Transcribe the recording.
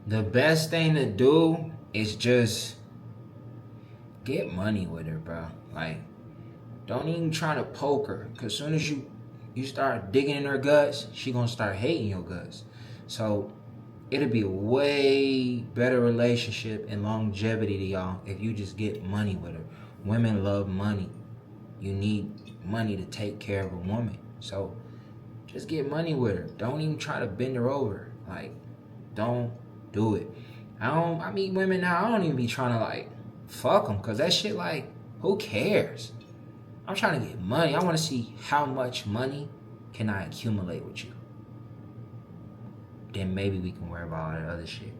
The best thing to do is just get money with her, bro. Like, don't even try to poke her, cause soon as you start digging in her guts, she gonna start hating your guts. So it'll be a way better relationship and longevity to y'all if you just get money with her. Women love money. You need money to take care of a woman. So just get money with her. Don't even try to bend her over. Like, don't do it. I meet women now, I don't even be trying to like fuck them, cause that shit, like, who cares? I'm trying to get money. I want to see how much money can I accumulate with you. Then maybe we can worry about all that other shit.